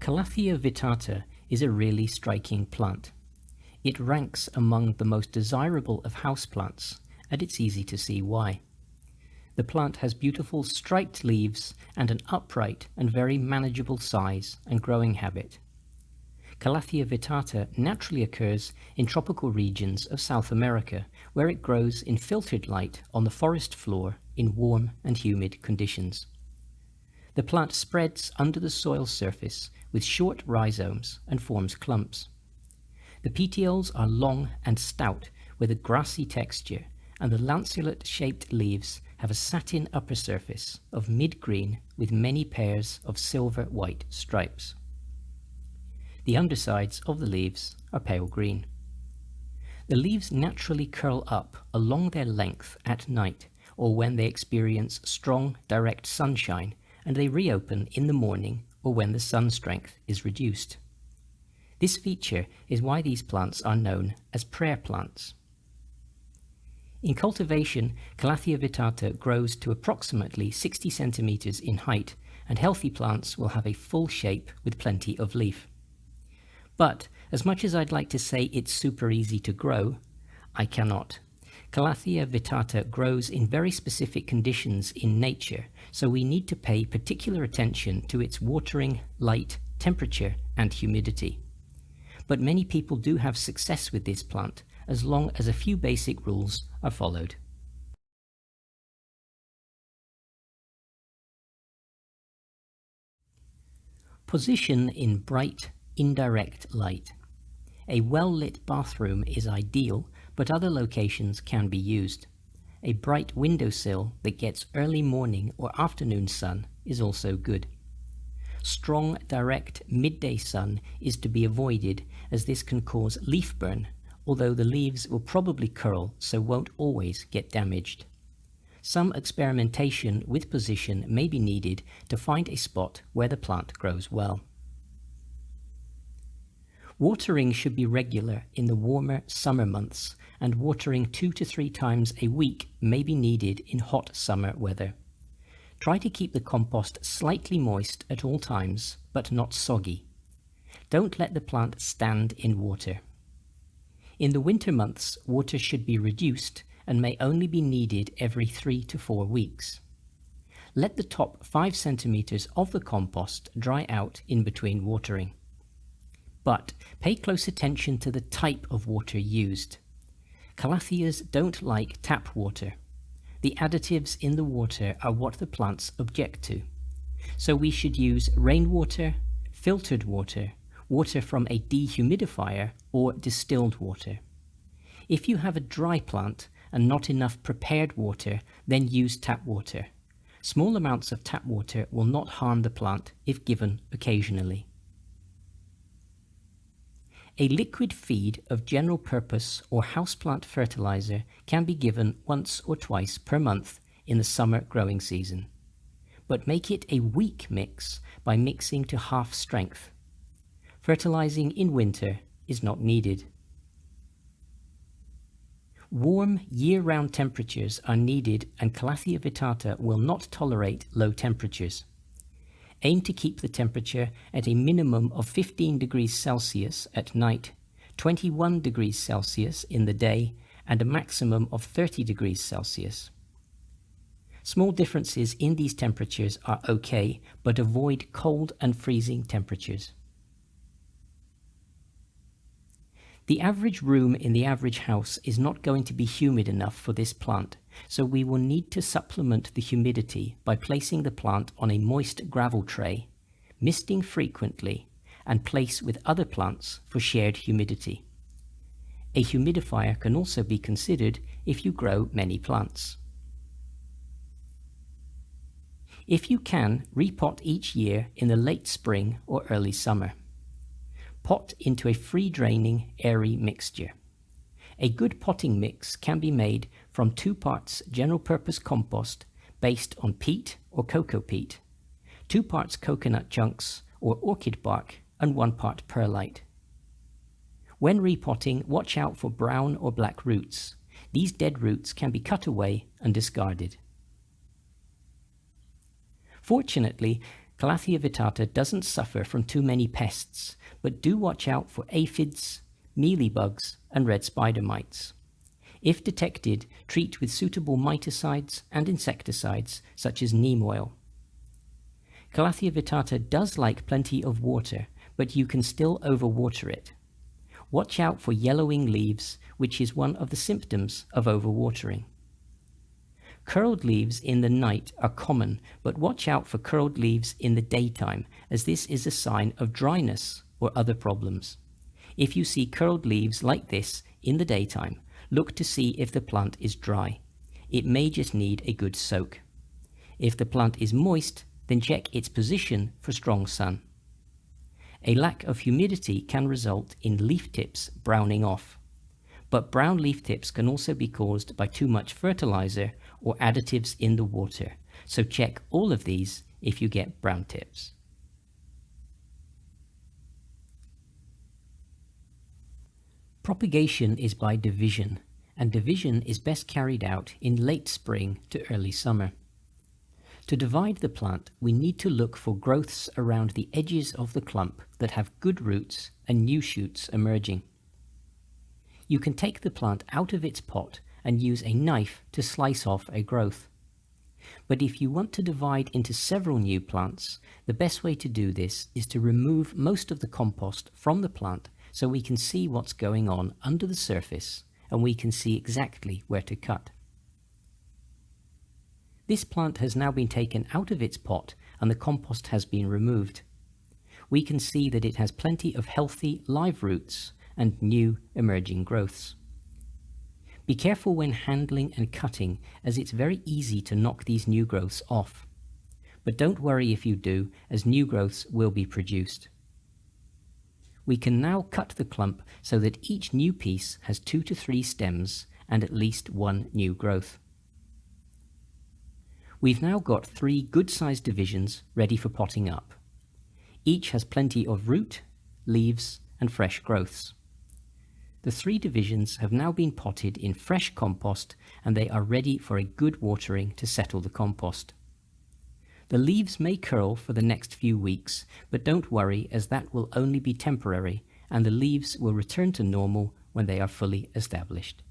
Calathea vittata is a really striking plant. It ranks among the most desirable of houseplants, and it's easy to see why. The plant has beautiful striped leaves and an upright and very manageable size and growing habit. Calathea vittata naturally occurs in tropical regions of South America, where it grows in filtered light on the forest floor in warm and humid conditions. The plant spreads under the soil surface with short rhizomes and forms clumps. The petioles are long and stout with a grassy texture, and the lanceolate-shaped leaves have a satin upper surface of mid-green with many pairs of silver-white stripes. The undersides of the leaves are pale green. The leaves naturally curl up along their length at night or when they experience strong direct sunshine, and they reopen in the morning or when the sun strength is reduced. This feature is why these plants are known as prayer plants. In cultivation, Calathea vittata grows to approximately 60 centimeters in height, and healthy plants will have a full shape with plenty of leaf. But as much as I'd like to say it's super easy to grow, I cannot. Calathea vittata grows in very specific conditions in nature, so we need to pay particular attention to its watering, light, temperature, and humidity. But many people do have success with this plant, as long as a few basic rules are followed. Position in bright, indirect light. A well-lit bathroom is ideal, but other locations can be used. A bright windowsill that gets early morning or afternoon sun is also good. Strong, direct midday sun is to be avoided, as this can cause leaf burn, although the leaves will probably curl so won't always get damaged. Some experimentation with position may be needed to find a spot where the plant grows well. Watering should be regular in the warmer summer months, and watering 2 to 3 times a week may be needed in hot summer weather. Try to keep the compost slightly moist at all times, but not soggy. Don't let the plant stand in water. In the winter months, water should be reduced and may only be needed every 3 to 4 weeks. Let the top 5 centimeters of the compost dry out in between watering. But pay close attention to the type of water used. Calatheas don't like tap water. The additives in the water are what the plants object to. So we should use rainwater, filtered water, water from a dehumidifier, or distilled water. If you have a dry plant and not enough prepared water, then use tap water. Small amounts of tap water will not harm the plant if given occasionally. A liquid feed of general purpose or houseplant fertilizer can be given once or twice per month in the summer growing season. But make it a weak mix by mixing to half strength. Fertilizing in winter is not needed. Warm year-round temperatures are needed, and Calathea vittata will not tolerate low temperatures. Aim to keep the temperature at a minimum of 15 degrees Celsius at night, 21 degrees Celsius in the day, and a maximum of 30 degrees Celsius. Small differences in these temperatures are okay, but avoid cold and freezing temperatures. The average room in the average house is not going to be humid enough for this plant, so we will need to supplement the humidity by placing the plant on a moist gravel tray, misting frequently, and place with other plants for shared humidity. A humidifier can also be considered if you grow many plants. If you can, repot each year in the late spring or early summer. Pot into a free-draining, airy mixture. A good potting mix can be made from 2 parts general-purpose compost based on peat or cocoa peat, 2 parts coconut chunks or orchid bark, and 1 part perlite. When repotting, watch out for brown or black roots. These dead roots can be cut away and discarded. Fortunately, Calathea vittata doesn't suffer from too many pests, but do watch out for aphids, mealybugs, and red spider mites. If detected, treat with suitable miticides and insecticides such as neem oil. Calathea vittata does like plenty of water, but you can still overwater it. Watch out for yellowing leaves, which is one of the symptoms of overwatering. Curled leaves in the night are common, but watch out for curled leaves in the daytime, as this is a sign of dryness or other problems. If you see curled leaves like this in the daytime, look to see if the plant is dry. It may just need a good soak. If the plant is moist, then check its position for strong sun. A lack of humidity can result in leaf tips browning off. But brown leaf tips can also be caused by too much fertilizer or additives in the water, so check all of these if you get brown tips. Propagation is by division, and division is best carried out in late spring to early summer. To divide the plant, we need to look for growths around the edges of the clump that have good roots and new shoots emerging. You can take the plant out of its pot and use a knife to slice off a growth. But if you want to divide into several new plants, the best way to do this is to remove most of the compost from the plant so we can see what's going on under the surface and we can see exactly where to cut. This plant has now been taken out of its pot and the compost has been removed. We can see that it has plenty of healthy live roots and new emerging growths. Be careful when handling and cutting, as it's very easy to knock these new growths off. But don't worry if you do, as new growths will be produced. We can now cut the clump so that each new piece has 2 to 3 stems and at least one new growth. We've now got 3 good-sized divisions ready for potting up. Each has plenty of root, leaves, and fresh growths. The 3 divisions have now been potted in fresh compost and they are ready for a good watering to settle the compost. The leaves may curl for the next few weeks, but don't worry, as that will only be temporary and the leaves will return to normal when they are fully established.